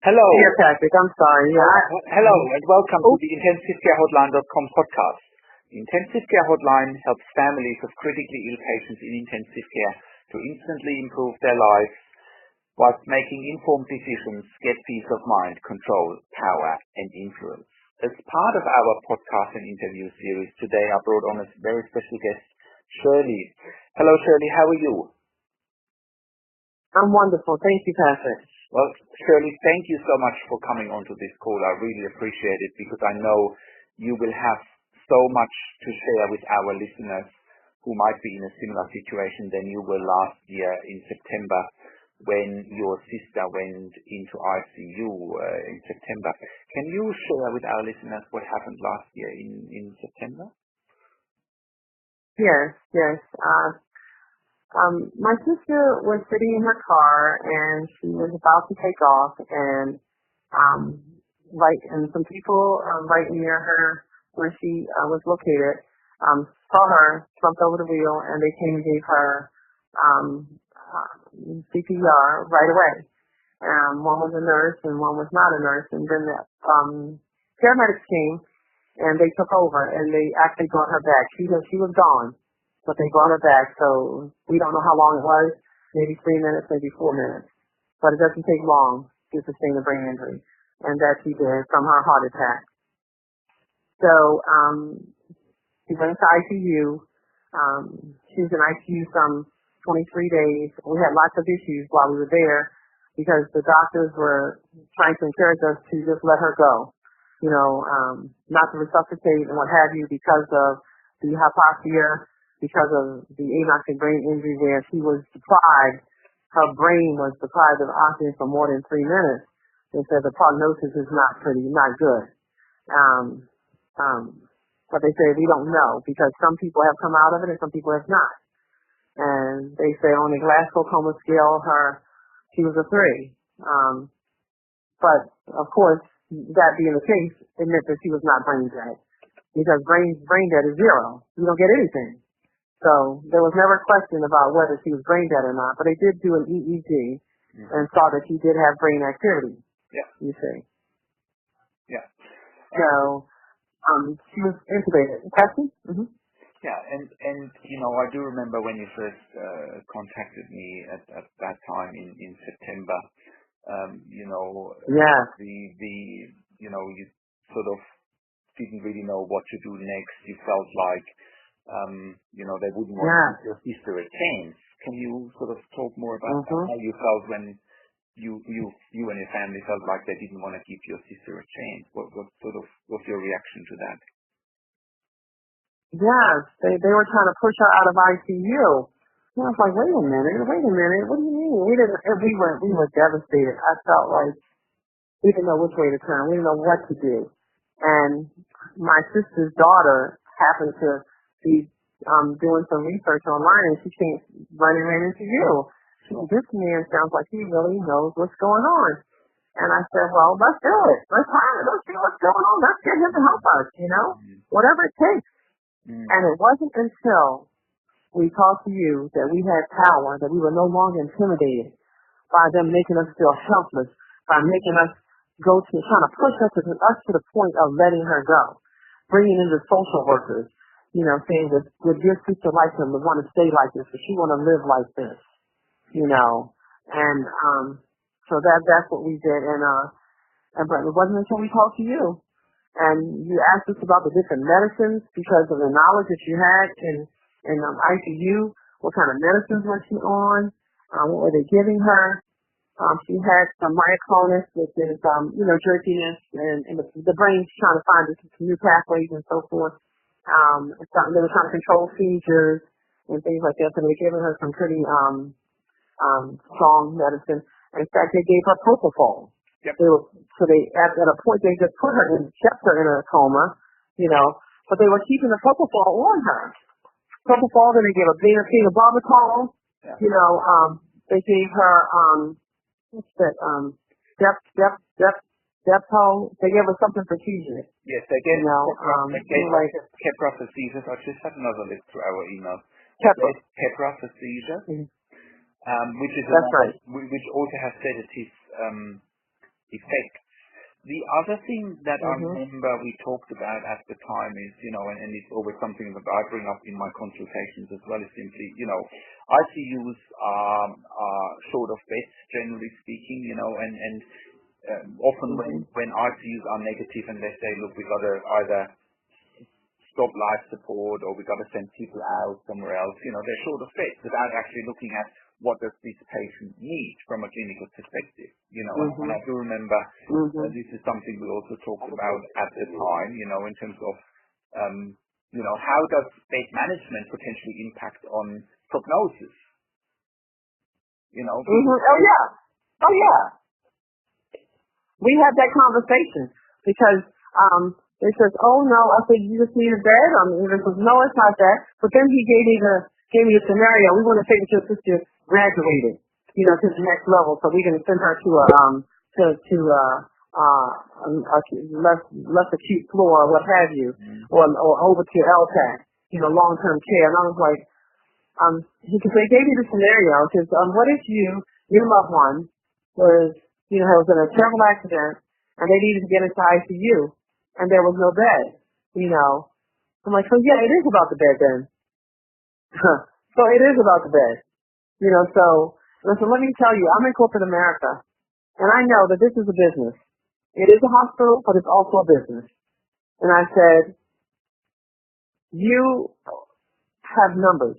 Hello. Dear Patrick, I'm sorry. Hello and welcome to the IntensiveCareHotline.com podcast. The Intensive Care Hotline helps families of critically ill patients in intensive care to instantly improve their lives whilst making informed decisions, get peace of mind, control, power and influence. As part of our podcast and interview series, today I brought on a very special guest, Shirley. Hello Shirley, how are you? I'm wonderful. Thank you, Patrick. Well, Shirley, thank you so much for coming onto this call. I really appreciate it because I know you will have so much to share with our listeners who might be in a similar situation than you were last year in September when your sister went into ICU in September. Can you share with our listeners what happened last year in September? Yes. My sister was sitting in her car and she was about to take off, and some people right near her where she was located saw her, jumped over the wheel, and they came and gave her CPR right away. One was a nurse and one was not a nurse, and then the paramedics came and they took over and they actually brought her back. She was gone. But they brought her back, so we don't know how long it was, maybe 3 minutes, maybe 4 minutes. But it doesn't take long to sustain a brain injury, and that she did from her heart attack. So she went to ICU. She was in ICU some 23 days. We had lots of issues while we were there because the doctors were trying to encourage us to just let her go, not to resuscitate and what have you because of the hypoxia, because of the anoxic brain injury where she was deprived, her brain was deprived of oxygen for more than 3 minutes. They said the prognosis is not good. But they say we don't know because some people have come out of it and some people have not. And they say on the Glasgow coma scale, she was a 3. But of course, that being the case, it meant that she was not brain dead because brain dead is 0. You don't get anything. So there was never a question about whether she was brain dead or not, but they did do an EEG and saw that she did have brain activity. Yeah. You see. Yeah. So she was intubated. Question? Mm-hmm. Yeah, and I do remember when you first contacted me at that time in September. Yes. You sort of didn't really know what to do next. You felt like they wouldn't want to give your sister a chance. Can you sort of talk more about how you felt when you and your family felt like they didn't want to give your sister a chance? What sort of was your reaction to that? Yes, they were trying to push her out of ICU. And I was like, wait a minute, what do you mean? We were devastated. I felt like we didn't know which way to turn. We didn't know what to do. And my sister's daughter happened to be doing some research online, and she came running into you. She said, this man sounds like he really knows what's going on. And I said, well, let's do it. Let's hire him. Let's see what's going on. Let's get him to help us, whatever it takes. And it wasn't until we talked to you that we had power, that we were no longer intimidated by them making us feel helpless, by making us trying to push us to the point of letting her go, bringing in the social workers, saying that with your sister like him, we want to stay like this, but she want to live like this, and so that's what we did, but it wasn't until we talked to you, and you asked us about the different medicines because of the knowledge that you had in ICU, what kind of medicines was she on, what were they giving her. She had some myoclonus, which is jerkiness, and the brain's trying to find some new pathways and so forth. They were trying to control seizures and things like that, so they were giving her some pretty strong medicine. In fact, they gave her propofol. Yep. At a point they just kept her in a coma, but they were keeping the propofol on her. Propofol, then they gave her phenobarbital. Yeah. They gave her what's that? Depot. They gave her something for seizures. Yes, they gave Keppra for seizures. I just had another list through our email. Keppra for seizures, which is that's right. Which also has sedative effect. The other thing that I remember we talked about at the time is, and it's always something that I bring up in my consultations as well, is simply, ICUs are short of beds, generally speaking, and often when ICUs are negative and they say, look, we got to either stop life support or we got to send people out somewhere else, they're short of beds without actually looking at what does this patient need from a clinical perspective, and I do remember this is something we also talked about at the time, in terms of, how does bed management potentially impact on prognosis, Oh yeah. We had that conversation because, they says, oh no, I said, you just need a bed? He says, no, it's not that. But then he gave me a scenario. We want to say that your sister graduated, to the next level, so we can send her to a less acute floor or what have you, or over to LTAC, long-term care. And I was like, because they gave me the scenario, because what if your loved one was in a terrible accident and they needed to get into ICU and there was no bed, I'm like, so yeah, it is about the bed then. So it is about the bed. So listen, let me tell you, I'm in corporate America, and I know that this is a business. It is a hospital, but it's also a business. And I said, you have numbers.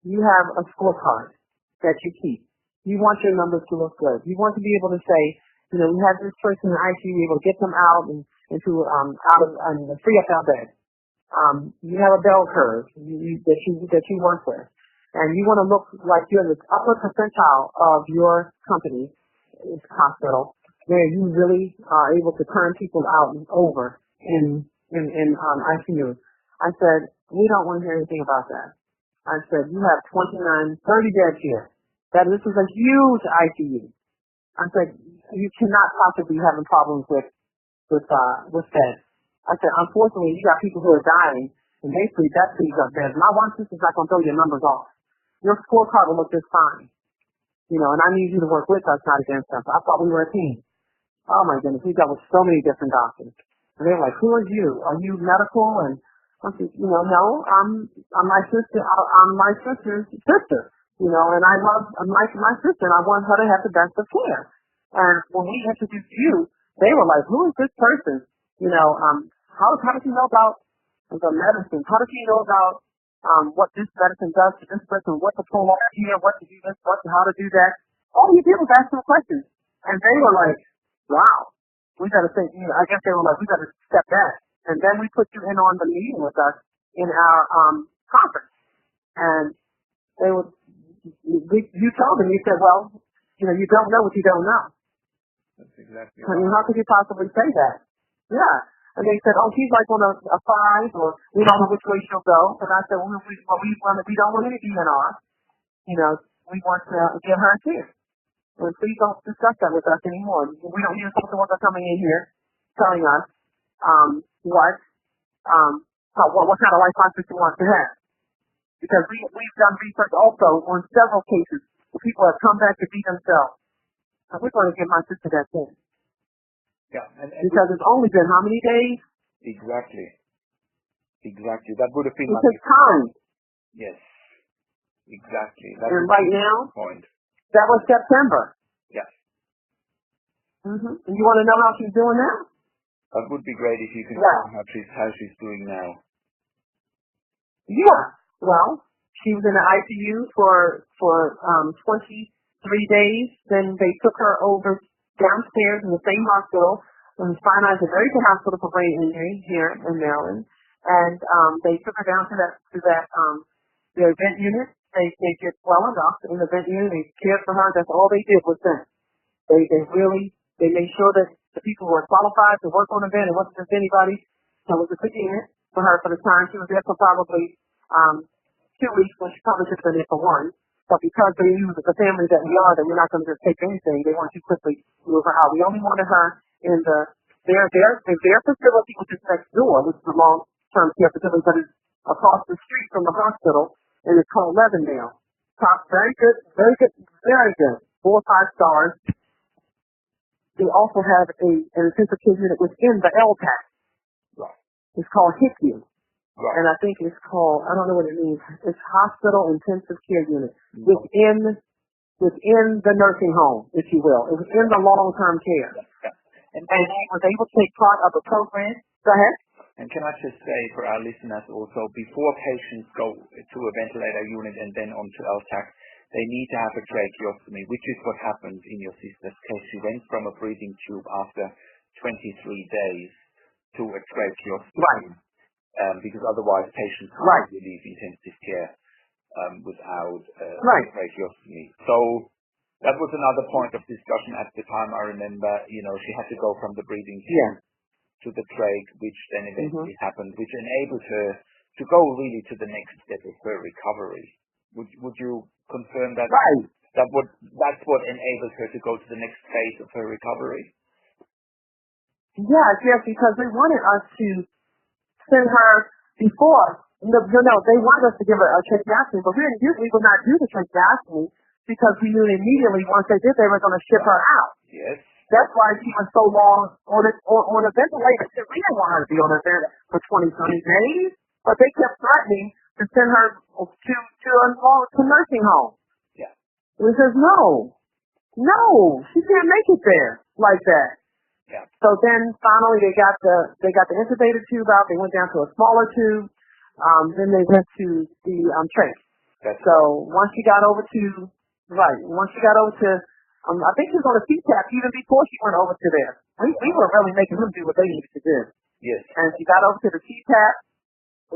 You have a scorecard that you keep. You want your numbers to look good. You want to be able to say, we have this person in ICU, we're able to get them out and free up our bed. You have a bell curve that you work with. And you want to look like you're in the upper percentile of your company, hospital, where you really are able to turn people out and over in ICU. I said, we don't want to hear anything about that. I said, you have 30 beds here. This is a huge ICU. I said, you cannot possibly be having problems with beds. I said, unfortunately, you got people who are dying, and basically that frees up beds. My one sister's not going to throw your numbers off. Your scorecard will look just fine. And I need you to work with us, not against us. I thought we were a team. Oh my goodness, we dealt with so many different doctors. And they're like, who are you? Are you medical? And I said, no, I'm my sister. I'm my sister's sister. And I love my sister, and I want her to have the best of care. And when we introduced you, they were like, who is this person? How does he know about the medicine? How does he know about what this medicine does to this person, what to pull off here, what to do this, how to do that? All you did was ask them questions. And they were like, wow, we got to think, I guess they were like, we got to step back. And then we put you in on the meeting with us in our conference. And you told them, you said, well, you don't know what you don't know. That's exactly right. I mean, how could you possibly say that? Yeah. And they said, oh, she's like on a 5, or we don't know which way she'll go. And I said, we don't want any DNR. We want to give her a chance. And please don't discuss that with us anymore. We don't need a social worker coming in here telling us what kind of life hospice she wants to have. Because we've done research also on several cases where people have come back to be themselves. And we're going to give my sister that chance. Yeah, and because it's only been how many days? Exactly. That would have been. It takes time. Yes. Exactly. And right now, point. That was September. Yes. And you want to know how she's doing now? That would be great if you can tell how she's doing now. Yeah. Well, she was in the ICU for 23 days. Then they took her over downstairs in the same hospital. And Sinai is a very good hospital for brain injury here in Maryland. And they took her down to the event unit. They did well enough in the event unit. They cared for her. That's all they did was that. They made sure that the people were qualified to work on the event. It wasn't just anybody. So it was a good unit for her for the time. She was there for probably 2 weeks when she probably should have been there for 1. But because they knew that the family that we are, that we're not going to just take anything, they wanted to quickly move her out. We only wanted her in their facility, which is next door, which is a long-term care facility, but it's across the street from the hospital, and it's called Levendale. Top, very good, 4 or 5 stars. they also have an intensive care unit within the LTAC. Right. It's called HICU. Right. And I think it's called, I don't know what it means, it's Hospital Intensive Care Unit within the nursing home, if you will. It was in the long-term care. Yeah. And she was able to take part of the program. Go ahead. And can I just say for our listeners also, before patients go to a ventilator unit and then onto LTAC, they need to have a tracheostomy, which is what happened in your sister's case. She went from a breathing tube after 23 days to a tracheostomy. Right. Because otherwise patients can't leave intensive care without tracheostomy. So that was another point of discussion at the time. I remember, she had to go from the breathing tube to the trach, which then eventually happened, which enabled her to go really to the next step of her recovery. Would you confirm that? Right. That's what enabled her to go to the next phase of her recovery? Yes, because they wanted us to send her before. No, they wanted us to give her a tracheostomy, but we would not do the tracheostomy because we knew immediately once they did, they were going to ship her out. Yes. That's why she was so long on a ventilator. We didn't want her to be on a ventilator for 20 days, but they kept threatening to send her to nursing home. Yeah. We says no, she can't make it there like that. Yeah. So then finally they got the intubated tube out. They went down to a smaller tube. Then they went to the trach. So once she got over to I think she was on a CPAP even before she went over to there. We were really making them do what they needed to do. Yes. And she got over to the CPAP.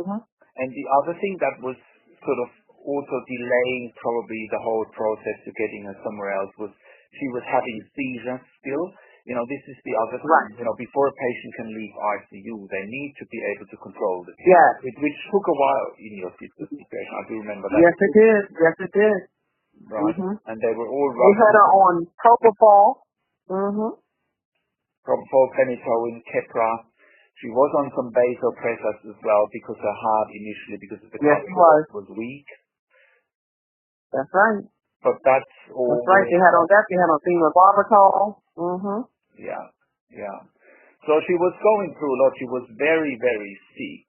And the other thing that was sort of also delaying probably the whole process to getting her somewhere else was she was having seizures still. This is the other thing. Right. Before a patient can leave ICU, they need to be able to control the seizures. Yes. Which took a while in your sister's situation. I do remember that. Yes, it did. Right. And they were all We had her on propofol. Propofol, phenytoin, Keppra. She was on some vasopressors as well because her heart initially, because of the was weak. That's right. But that's all. That's right. They had on phenobarbital. Yeah. So she was going through a lot. She was very, very sick.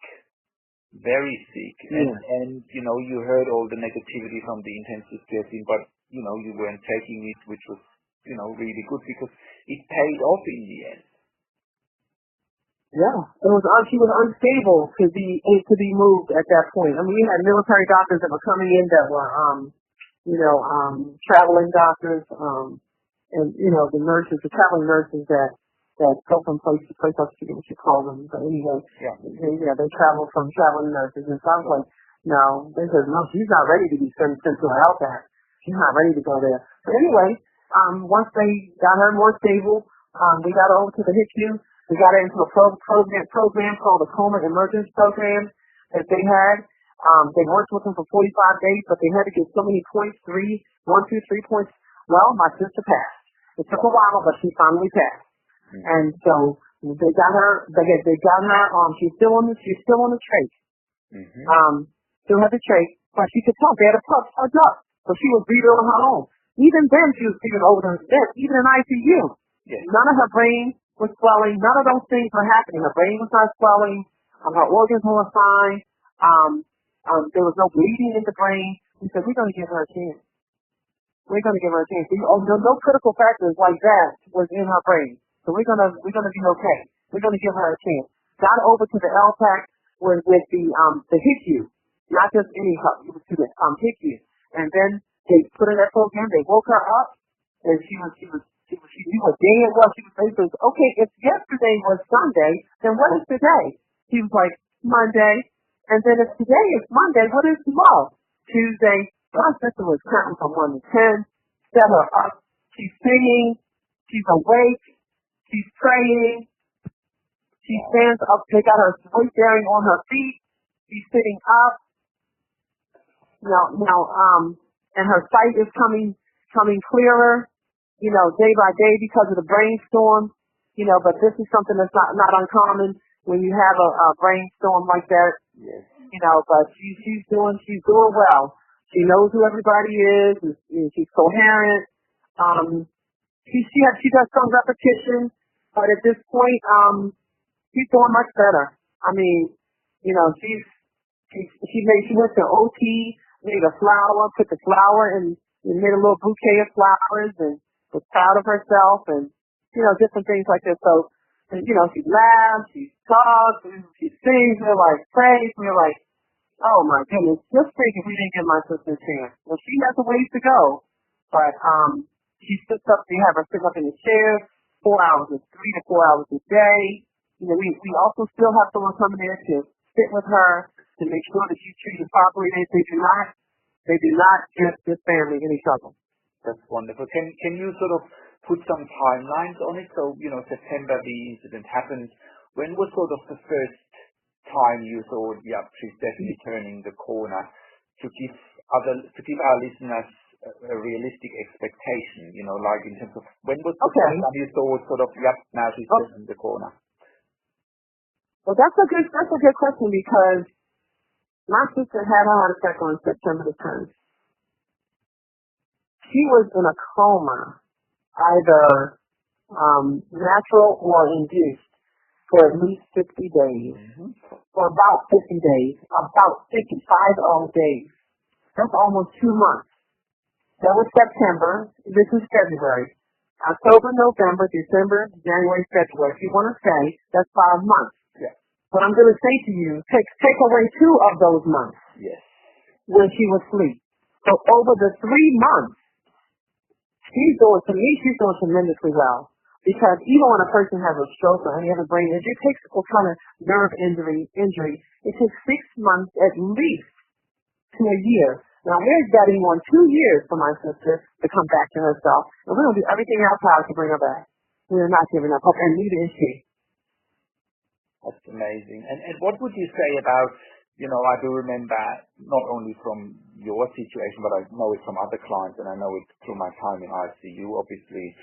Very sick. And you heard all the negativity from the intensive care team, but, you weren't taking it, which was, really good because it paid off in the end. Yeah. She was unstable to be moved at that point. I mean, we had military doctors that were coming in that were, traveling doctors, and, the nurses, the traveling nurses that go from place to place. I forget what you call them, but anyway, they travel from traveling nurses. And so I was like, no, they said, no, she's not ready to be sent to a health act. She's not ready to go there. But anyway, once they got her more stable, we got her over to the HICU. We got her into a program called the Coma Emergence Program that they had. They worked with them for 45 days, but they had to get so many points, 3 points. Well, my sister passed. It took a while, but she finally passed. And so they got her. She's still on the trach. Still had the trach, but she could talk. They had a pulse up, so she was breathing on her own. Even then, she was breathing over her death. Even in ICU, none of her brain was swelling. None of those things were happening. Her brain was not swelling. Her organs were fine. There was no bleeding in the brain. We said, we're going to give her a chance. No critical factors like that was in her brain. So we're gonna be okay. We're gonna give her a chance. Got over to the LTAC with the HICU, not just any help. It was to the HICU, and then they put in that program. They woke her up, and she knew what day it was. She was basically okay. If yesterday was Sunday, then what is today? She was like Monday, and then if today is Monday, what is tomorrow? Tuesday. My sister was counting from 1 to 10. Set her up. She's singing. She's awake. She's praying. She stands up. They got her weight bearing on her feet. She's sitting up. And her sight is coming clearer, day by day because of the brainstorm, but this is something that's not uncommon when you have a brainstorm like that. Yes. But she's doing well. She knows who everybody is, and she's coherent. She does some repetition, but at this point, she's doing much better. I mean, she went to OT, made a flower, put the flower and made a little bouquet of flowers and was proud of herself and, different things like this. So, and, she laughs, she talks, she sings, we're like, prays, we're like, oh my goodness, just think if we didn't give my sister a chance. Well, she has a ways to go, but, she sits up, we have her sit up in the chair 3 to 4 hours a day. We also still have someone coming there to sit with her to make sure that she's treated properly. They do not give this family any trouble. That's wonderful. Can you sort of put some timelines on it? So, September the incident happened. When was sort of the first time you thought, yeah, she's definitely turning the corner, to give our listeners a realistic expectation, like in terms of when was the first time you thought sort of, yep, now she's turning the corner? Well, that's a good question, because my sister had a heart attack on September the 10th. She was in a coma, either natural or induced, for at least 50 days. For about 50 days, about 55 days. That's almost 2 months. That was September. This is February. October, November, December, January, February. If you want to say, that's 5 months. Yeah. But I'm going to say to you, take away 2 of those months. Yes. When she was asleep. So over the 3 months, she's doing tremendously well. Because even when a person has a stroke or any other brain injury, it takes a kind of nerve injury. It takes 6 months at least to a year. Now we're betting on 2 years for my sister to come back to herself, and we're going to do everything in our power to bring her back. We're not giving up hope, and neither is she. That's amazing. And what would you say about, I do remember not only from your situation, but I know it from other clients, and I know it through my time in ICU, obviously.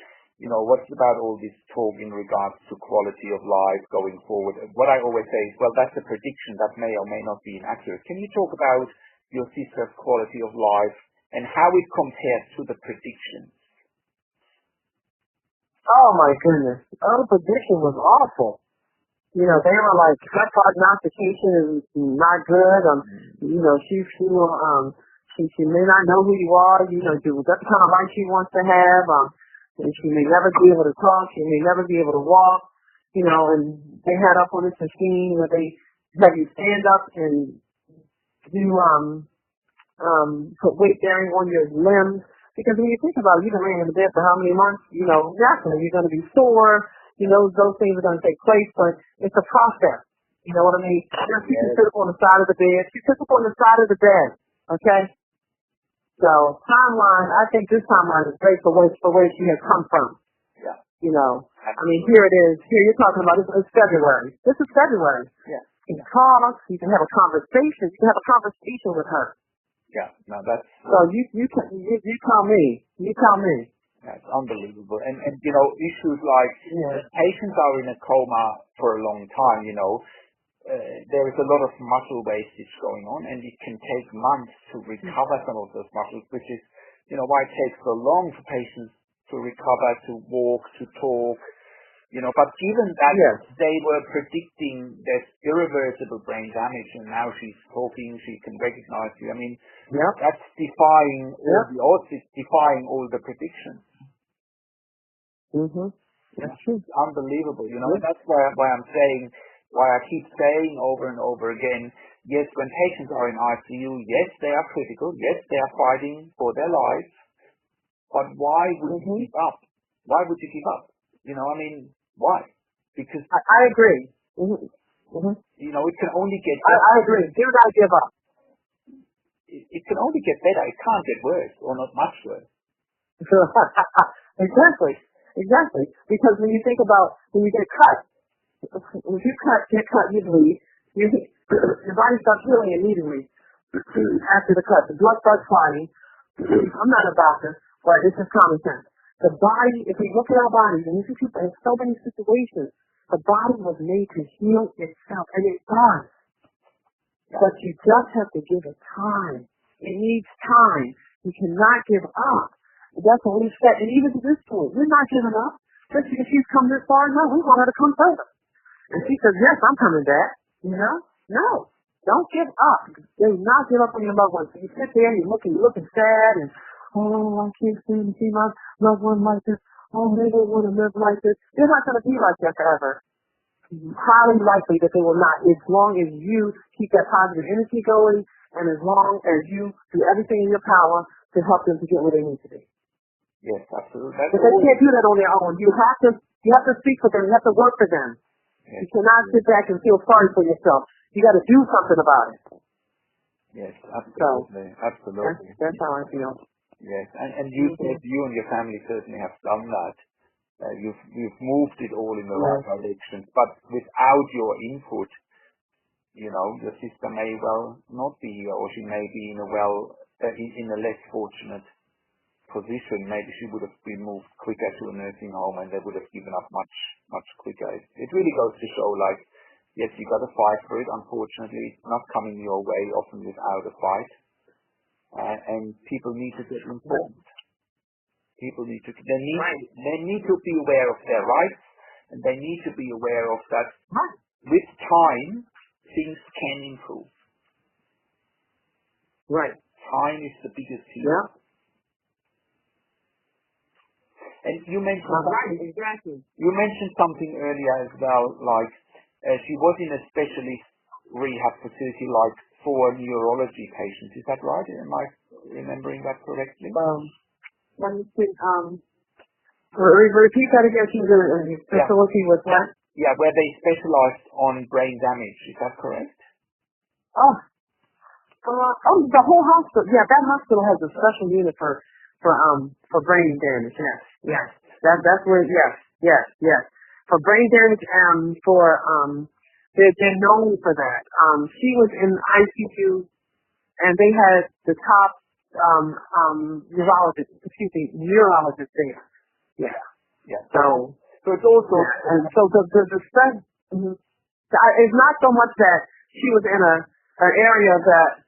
What's about all this talk in regards to quality of life going forward? What I always say is, well, that's a prediction that may or may not be inaccurate. Can you talk about your sister's quality of life and how it compares to the predictions? Oh my goodness. The prediction was awful. They were like, her prognostication is not good. She may not know who you are. That's the kind of life she wants to have. And she may never be able to talk. She may never be able to walk. And they had up on this machine where they have you stand up and do put weight bearing on your limbs. Because when you think about it, you've been laying in the bed for how many months? Naturally you're going to be sore. Those things are going to take place, but it's a process. You know what I mean? She can sit up on the side of the bed. She sits up on the side of the bed. Okay? So timeline, I think this timeline is great for where she has come from. Yeah. I mean, here it is. Here you're talking about it's February. This is February. Yeah. You can talk. You can have a conversation. You can have a conversation with her. Yeah. No, that's. So you tell me. You tell me. That's unbelievable. And issues like patients are in a coma for a long time. There is a lot of muscle wastage going on, and it can take months to recover some of those muscles, which is, why it takes so long for patients to recover, to walk, to talk, but given that they were predicting there's irreversible brain damage, and now she's talking, she can recognize you. I mean, that's defying all the odds, it's defying all the predictions. That's true. It's unbelievable, and that's why I'm saying, why I keep saying over and over again, yes, when patients are in ICU, yes, they are critical, yes, they are fighting for their lives, but why would you give up? Why would you give up? Why? Because I agree. It can only get better. I agree. Do not give up. It can only get better. It can't get worse, or not much worse. Exactly. Because when you think about when you get cut, if you get cut, you bleed. Your body starts healing immediately after the cut. The blood starts clotting. I'm not a doctor, but it's just common sense. The body, if we look at our bodies, and this is in so many situations, the body was made to heal itself, and it does. But you just have to give it time. It needs time. You cannot give up. That's what we said. And even to this point, we're not giving up. Just because she's come this far, no, we want her to come further. And she says, yes, I'm coming back. You know? No. Don't give up. Do not give up on your loved ones. You sit there and you're looking sad and, oh, I can't see my loved one like this. Oh, they don't want to live like this. They're not going to be like that forever. Highly likely that they will not, as long as you keep that positive energy going and as long as you do everything in your power to help them to get where they need to be. Yes, absolutely. But they can't do that on their own. You have to speak for them. You have to work for them. Yes. You cannot sit back and feel sorry for yourself. You got to do something about it. Yes, absolutely. So, absolutely. That's how I feel. Yes, and you said you and your family certainly have done that. You've moved it all in the right direction, but without your input, you know, your sister may well not be here, or she may be in a less fortunate position. Maybe she would have been moved quicker to a nursing home, and they would have given up much quicker. It really goes to show, like, yes, you got to fight for it. Unfortunately, it's not coming your way often without a fight, and people need to get informed. People need to be aware of their rights, and they need to be aware of that. With time, things can improve. Right. Time is the biggest key. Yeah. And you mentioned something earlier as well, like she was in a specialist rehab facility, like for neurology patients. Is that right? Am I remembering that correctly? Let me see. Repeat that again. She's in a facility with what? Yeah, where they specialized on brain damage. Is that correct? The whole hospital. Yeah, that hospital has a special unit for brain damage. Yes. That's where. Yes. For brain damage and for they're known for that. She was in ICU, and they had the top neurologist there. Yeah. So it's also, and so the stress, it's not so much that she was in an area that,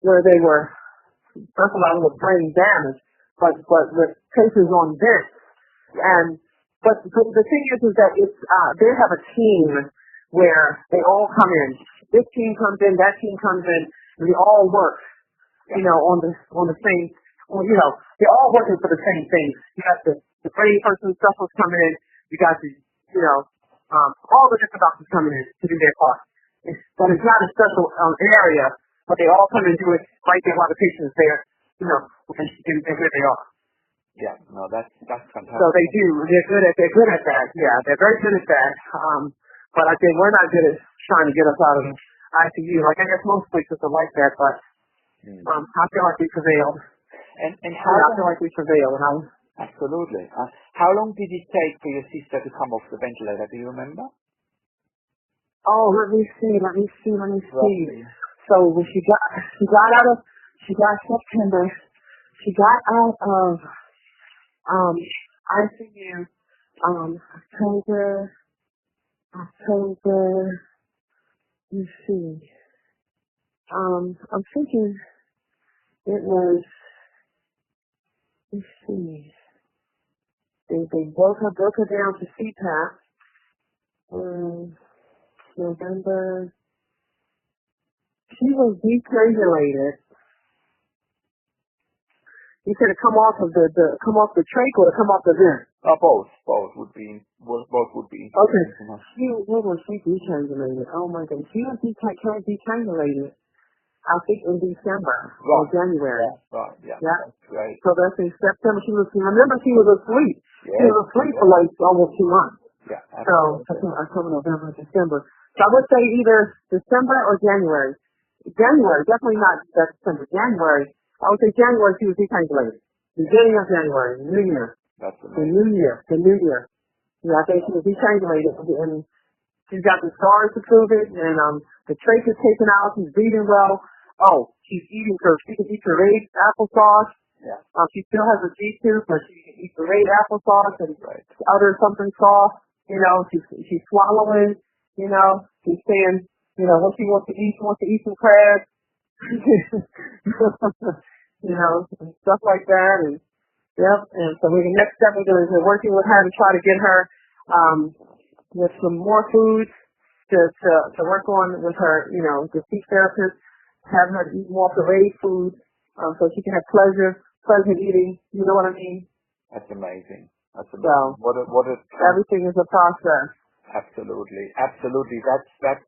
where they were, first of all, with brain damage, but with cases on this. But the thing is that it's, they have a team where they all come in. This team comes in, that team comes in, and we all work. You know, on the same, they're all working for the same thing. You got the brain person specialist coming in. You got all the different doctors coming in to do their part. But it's not a special area, but they all come and do it right there while the patient is there, and where they are. Yeah, no, that's fantastic. So they do. They're good at that. Yeah, they're very good at that. But I think we're not good at trying to get us out of the ICU. Like I guess most places are like that, but. I feel like we prevailed. And I feel like we prevailed. Absolutely. How long did it take for your sister to come off the ventilator? Do you remember? Oh, let me see. Roughly. So when she got September. She got out of ICU October. Let's see. I'm thinking. It was, let's see, they broke her down to CPAP, November, she was detriangulated. You said to come off of come off the trach or to come off the vent? Both would be. Okay. What was she detriangulated? Oh my God. She was detriangulated. I think in December or January. Right, yeah. Yeah. That's great. So that's in September. Remember she was asleep. Yeah. She was asleep for like almost 2 months. Yeah. So October, November, December. So I would say either December or January. January, definitely not December. January. I would say January she was detriangulated. Beginning of January, New Year. That's amazing. The New Year. Yeah, I think she was detriangulated and she's got the scars to prove it, and the trach is taken out. She's breathing well. Oh, she can eat pureed applesauce. Yeah. She still has a G-tube, but she can eat pureed applesauce and utter something soft. She's swallowing. She's saying, what she wants to eat. She wants to eat some crabs. And stuff like that. And Yep. And so the next step we're doing is we're working with her to try to get her with some more foods to work on with her, the speech therapist, have her eat more pureed food so she can have pleasure eating. You know what I mean? That's amazing. That's amazing. So What a everything is a process. Absolutely. That's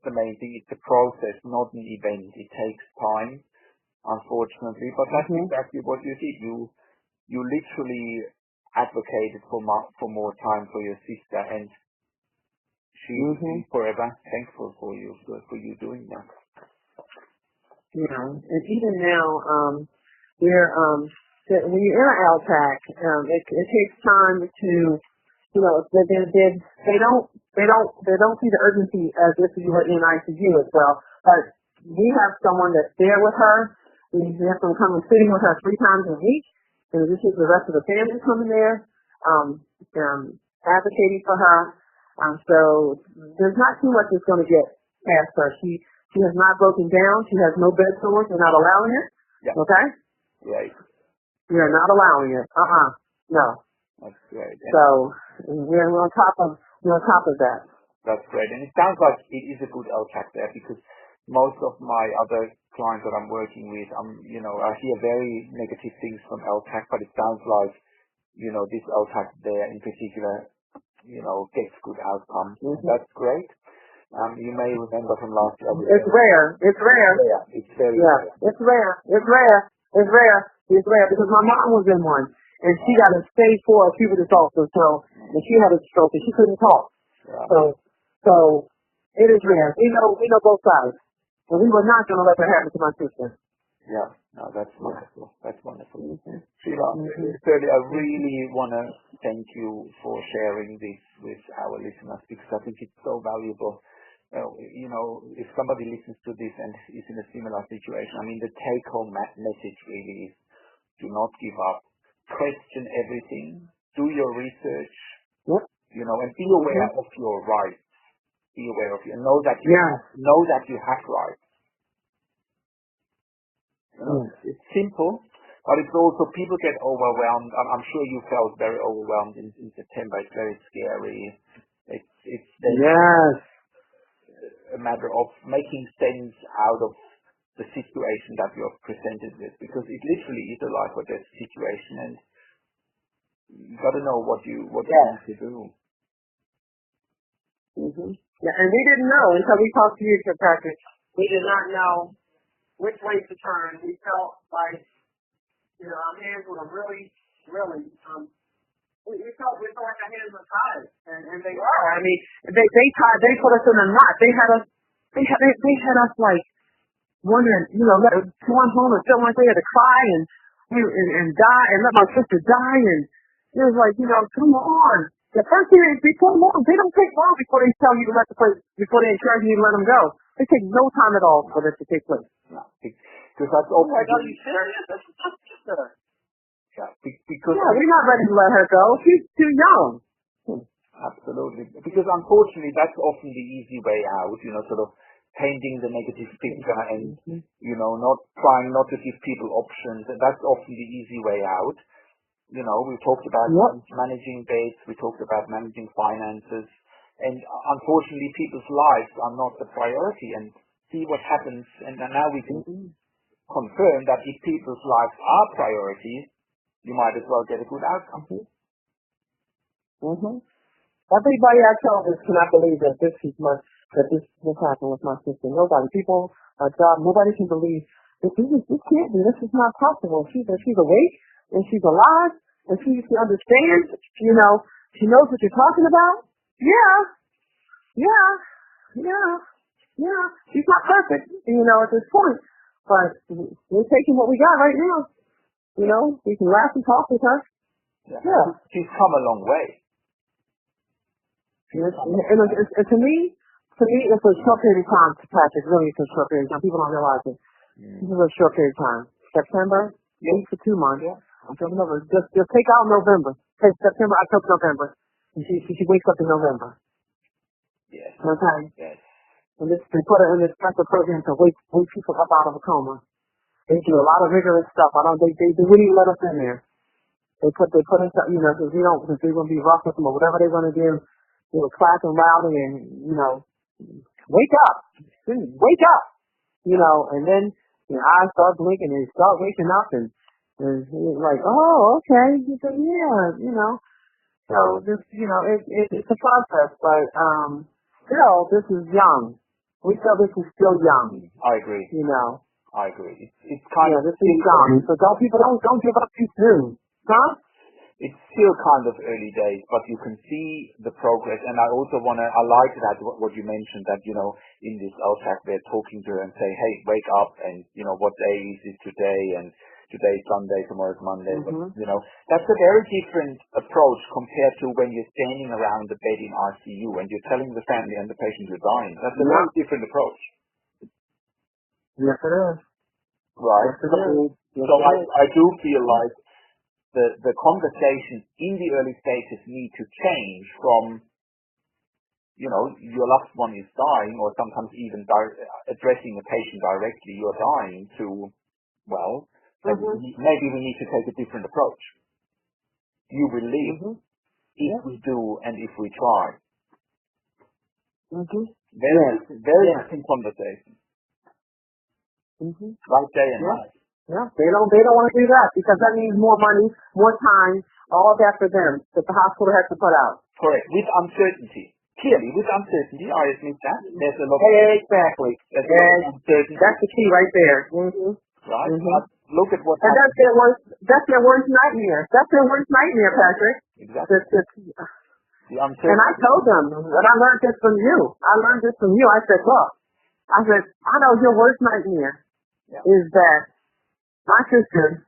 the main thing. It's a process, not an event. It takes time, unfortunately, but that's exactly what you did. You literally advocated for more time for your sister, and she will be forever thankful for you doing that. And even now, when you're in an LTAC, it takes time to, they don't see the urgency as if you were in ICU as well. But we have someone that's there with her. We have them coming sitting with her 3 times a week. In addition to the rest of the family coming there, advocating for her. So there's not too much that's going to get past her. She has not broken down. She has no bed sores. We're not allowing it. Yeah. Okay? Right. We are not allowing it. No. That's great. So we're on top of that. That's great. And it sounds like it is a good LTAC there, because most of my other clients that I'm working with, I hear very negative things from LTAC, but it sounds like, this LTAC there in particular, gets good outcomes. That's great. You may remember from last year. It's rare. It's rare. It's very rare. It's rare. It's rare. It's rare. It's rare because my mom was in one, and she got a stage 4 puberty ulcer, and she had a stroke and she couldn't talk. Yeah. So it is rare. We know both sides. And we were not going to let that happen to my sister. Yeah, no, that's wonderful. That's wonderful. Sheila, Shirley, I really want to thank you for sharing this with our listeners, because I think it's so valuable. If somebody listens to this and is in a similar situation, the take-home message really is: do not give up. Question everything. Do your research. Yep. And be aware of your rights. Be aware of and know that you have rights. It's simple, but it's also, people get overwhelmed. I'm sure you felt very overwhelmed in September. It's very scary. It's a matter of making sense out of the situation that you're presented with, because it literally is a life or death situation, and you got to know what you need to do. Yeah, and we didn't know until we talked to you, Patrick. We did not know which way to turn. We felt like, our hands were really, we felt like our hands were tied, and they were. They put us in a knot. They had us like wondering, going home and feeling like they had to cry and die and let my sister die, and it was like, come on. The first thing is before long, they don't take long before they tell you to before they encourage you to let them go. They take no time at all for this to take place. No, because that's all. Like, are you serious? That's my sister. Yeah, because we're not ready to let her go. She's too young. Absolutely. Because unfortunately, that's often the easy way out, sort of painting the negative picture and, not trying not to give people options. And that's often the easy way out. We talked about managing dates, we talked about managing finances, and unfortunately people's lives are not the priority, and see what happens. And now we can confirm that if people's lives are priorities, you might as well get a good outcome. Everybody I tell this cannot believe that this happened with my sister. Nobody, people, job, nobody can believe this can't be. This is not possible. She's awake and she's alive and she understands. She knows what you're talking about. Yeah. She's not perfect, at this point, but we're taking what we got right now. We can laugh and talk with her. Yeah. She's come a long way. And to me, it's a short period of time, Patrick. Really, it's a short period of time. People don't realize it. This is a short period of time. September, 8 for 2 months. October, just take out November. Take September, October, November. And she wakes up in November. Yes. Okay. Yes. And they put her in this special program to wake people up out of a coma. They do a lot of rigorous stuff. They wouldn't even let us in there. They put us, because because they're going to be rough with them or whatever they're going to do. Clapping loudly and, wake up, wake up, and then your eyes start blinking and you start waking up and he's like, oh, okay. He said, yeah, So this, it's a process, but still, this is young. We feel this is still young. I agree. I agree. It's kind of this is young. So don't give up too soon, huh? It's still kind of early days, but you can see the progress. And I also I like that what you mentioned that in this LTAC they're talking to her and say, hey, wake up, and what day is it today, and today is Sunday, tomorrow is Monday. Mm-hmm. But, that's a very different approach compared to when you're standing around the bed in ICU and you're telling the family and the patient you're dying. That's a very different approach. Yes, it is. Right. Yes, it is. So I do feel like the conversations in the early stages need to change from, your loved one is dying, or sometimes even addressing a patient directly, you're dying, to, well, maybe we need to take a different approach. You will live if we do and if we try. Very different conversation. Like day and night. Yeah, they don't want to do that because that means more money, more time, all of that for them that the hospital has to put out. Correct. With uncertainty. Clearly, with uncertainty, I admit that. There's a lot of Exactly. uncertainty. That's the key right there. Right? Look at what and that's their worst nightmare. That's their worst nightmare, Patrick. Exactly. The uncertainty. And I told them that I learned this from you. I said, look, I know your worst nightmare is that my sister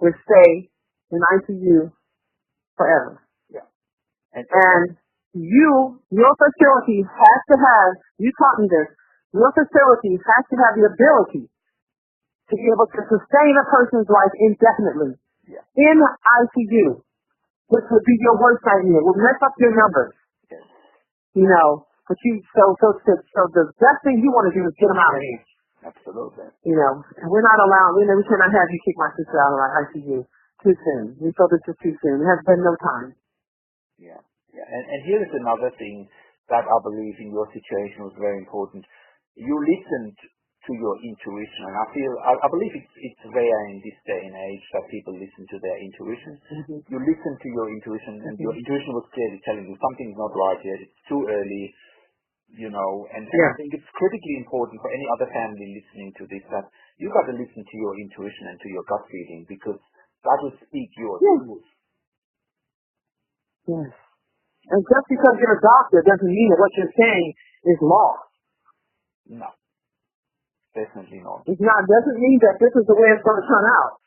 would stay in ICU forever. Yeah. And your facility has to have, you taught me this, your facility has to have the ability to be able to sustain a person's life indefinitely in ICU, which would be your worst nightmare. Would mess up your numbers. Yes. But so the best thing you want to do is get them out of here. Absolutely. And we're not allowed, we cannot have you kick my sister out of our ICU too soon. We feel this is too soon. There has been no time. Yeah. And here is another thing that I believe in your situation was very important. You listened to your intuition, and I believe it's rare in this day and age that people listen to their intuition. You listened to your intuition, and your intuition was clearly telling you something's not right here. It's too early. And I think it's critically important for any other family listening to this that you got to listen to your intuition and to your gut feeling, because that will speak your truth. Yes. And just because you're a doctor doesn't mean that what you're saying is law. No. Definitely not. It doesn't mean that this is the way it's going to turn out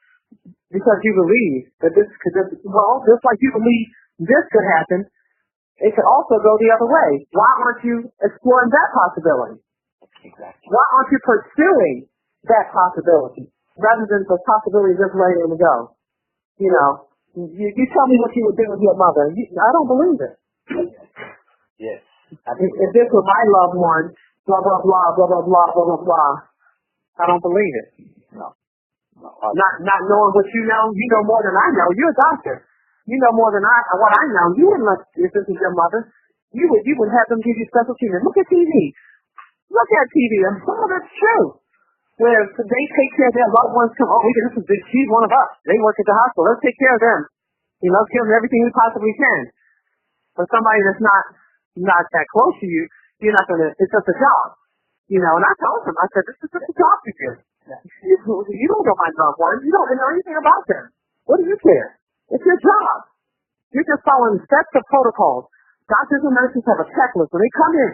because you believe that just like you believe this could happen, it could also go the other way. Why aren't you exploring that possibility? Exactly. Why aren't you pursuing that possibility rather than the possibility just letting it go? You tell me what you would do with your mother. I don't believe it. Yes. If this were my loved one, blah, blah, blah, blah, blah, blah, blah, blah, blah, I don't believe it. No. Not knowing what you know more than I know. You're a doctor. You know more than what I know. You wouldn't let if this is your mother. You would have them give you special treatment. Look at TV. Look at TV. And some of it's true. Where they take care of their loved ones. She's one of us. They work at the hospital. Let's take care of them. Give them everything we possibly can. For somebody that's not that close to you, you're not gonna. It's just a job. And I told him. I said, this is just a job to do. You don't know my loved ones. You don't know anything about them. What do you care? It's your job. You're just following steps of protocols. Doctors and nurses have a checklist. When they come in,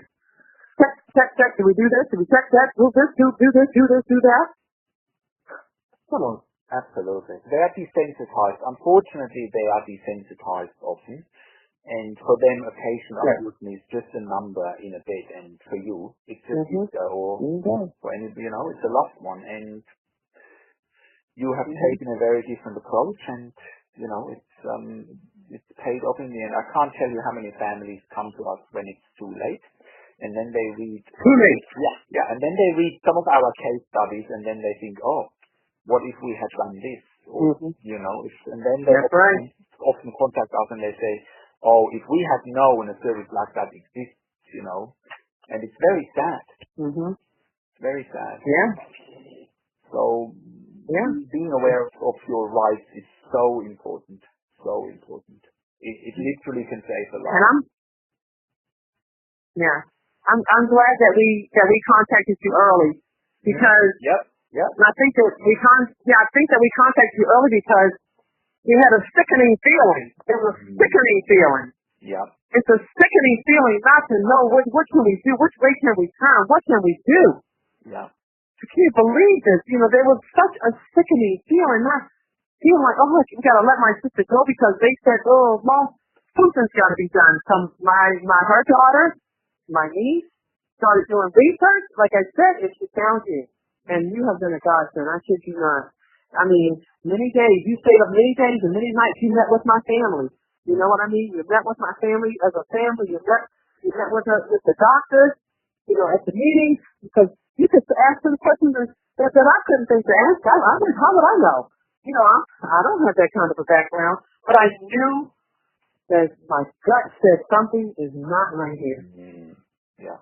check. Do we do this? Do we check that? Do this, do this, do this, do that? Come on. Absolutely. They are desensitized. Unfortunately, they are desensitized often. And for them, a patient is just a number in a bed. And for you, it's just for any, it's a loved one. And you have taken a very different approach, and it's paid off in the end. I can't tell you how many families come to us when it's too late, and then they read. Too late. Yeah, and then they read some of our case studies, and then they think, oh, what if we had done this? Or, and then they often contact us and they say, oh, if we had known a service like that exists, and it's very sad. Mhm. Very sad. Yeah. So being aware of your rights is so important. So important. It literally can save a life. And I'm glad that we contacted you early because Yep. and I think that we contacted you early because you had a sickening feeling. It was a sickening feeling. Yeah. It's a sickening feeling not to know what can we do, which way can we turn, what can we do. Yeah. I can't believe this. There was such a sickening feeling, not feeling like, oh, we got to let my sister go because they said, oh, well, something's got to be done. Her daughter, my niece, started doing research. Like I said, if she found you, and you have been a godsend, I kid you not. I mean, many days, you stayed up many days and many nights you met with my family. You know what I mean? You met with my family as a family. You met with the doctors, at the meetings, because you could ask them questions that I couldn't think to ask. How would I know? I don't have that kind of a background, but I knew that my gut said something is not right here. Yeah.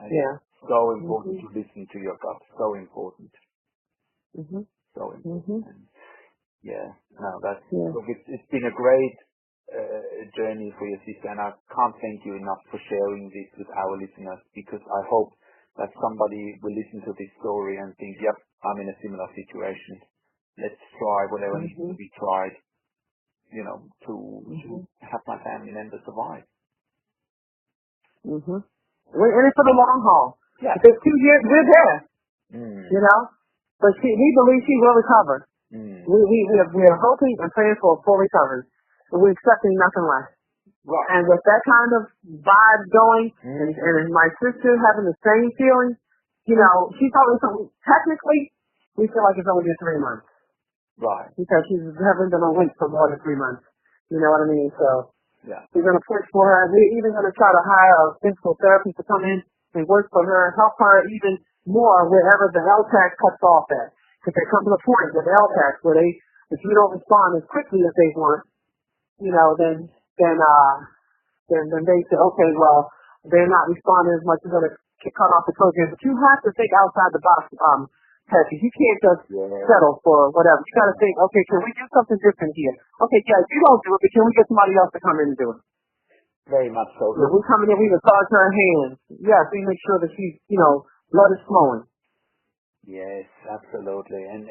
Yeah. So important to listen to your gut. So important. So important. And look, it's been a great journey for your sister, and I can't thank you enough for sharing this with our listeners, because I hope that somebody will listen to this story and think, yep, I'm in a similar situation. Let's try whatever needs to be tried, to have my family member survive. We're in it for the long haul. Yeah. If it's 2 years, we're there. But we believe she will recover. We are hoping and praying for a full recovery. And we're accepting nothing less. Right. And with that kind of vibe going, and my sister having the same feeling, she's probably, technically, we feel like it's only been 3 months. Right. Because she hasn't been awake for more than 3 months. You know what I mean? So we're going to push for her. We're even going to try to hire a physical therapist to come in and work for her, help her even more wherever the LTAC cuts off at. Because they come to the point with LTAC where if you don't respond as quickly as they want, then they say, okay, well, they're not responding as much, you're going to cut off the program. But you have to think outside the box, Patrick. You can't just settle for whatever. You got to think, okay, can we do something different here? Okay, yeah, you don't do it, but can we get somebody else to come in and do it? Very much so. When we come in, we massage her hands. Yes, we make sure that she's, blood is flowing. Yes, absolutely. And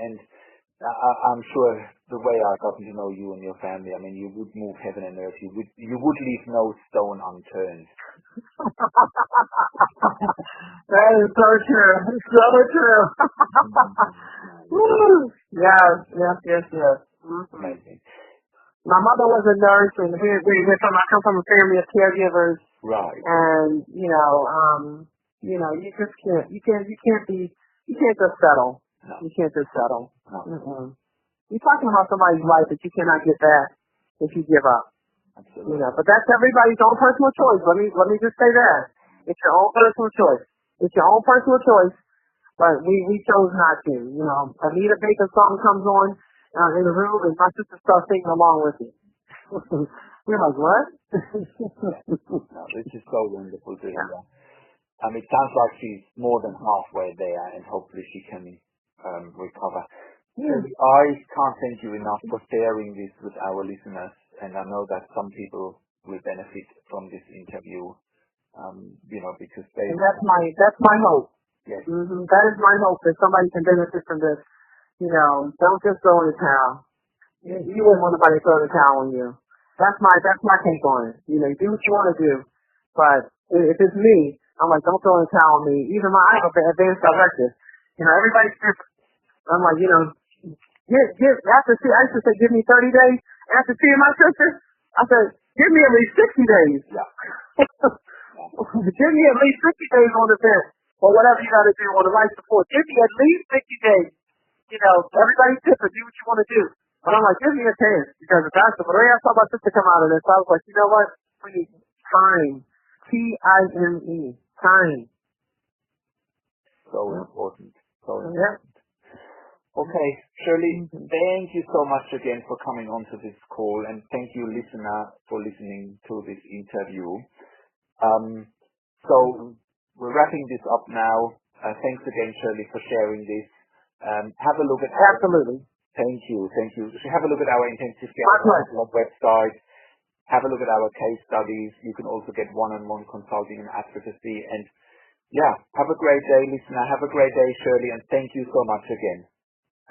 I'm sure the way I got to know you and your family, I mean, you would move heaven and earth. You would leave no stone unturned. That is so true. So true. Yes. Amazing. My mother was a nurse, and I come from a family of caregivers. Right. And you just can't. You can't just settle. No. You can't just settle. No. You're talking about somebody's life that you cannot get back if you give up. Absolutely. But that's everybody's own personal choice. Let me just say that. It's your own personal choice. It's your own personal choice. But we chose not to. Anita Baker song comes on in the room, and my sister starts singing along with it. We're like, what? No, this is so wonderful to hear. It sounds like she's more than halfway there, and hopefully she can recover. Yeah. I can't thank you enough for sharing this with our listeners, and I know that some people will benefit from this interview, because they... And that's my hope. Yes. That is my hope, that somebody can benefit from this. Don't just throw in the towel. You wouldn't want nobody to throw the towel on you. That's my take on it. Do what you want to do. But if it's me, I'm like, don't throw the towel on me. Even I have an advanced directive. Everybody's different. I'm like, I used to say, give me 30 days. After seeing my sister, I said, give me at least 60 days. Yeah. Give me at least 60 days on the bench. Or whatever you got to do on the life support. Give me at least 60 days. Everybody's different. Do what you want to do. But I'm like, give me a chance. Because if that's the way I saw my sister come out of this, I was like, you know what? We need time. Time. Time. So important. So important. Yeah. Okay, Shirley, Mm-hmm. thank you so much again for coming on to this call, and thank you, listener, for listening to this interview. So we're wrapping this up now. Thanks again, Shirley, for sharing this. Have a look at Absolutely. Thank you. So have a look at our intensive My care pleasure. website. Have a look at our case studies. You can also get one-on-one consulting and advocacy. And yeah, have a great day, listener. Have a great day, Shirley, and thank you so much again.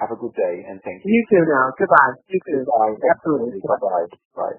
Have a good day, and thank you. You too now. Goodbye. You too. Goodbye. Absolutely. Bye-bye. Bye.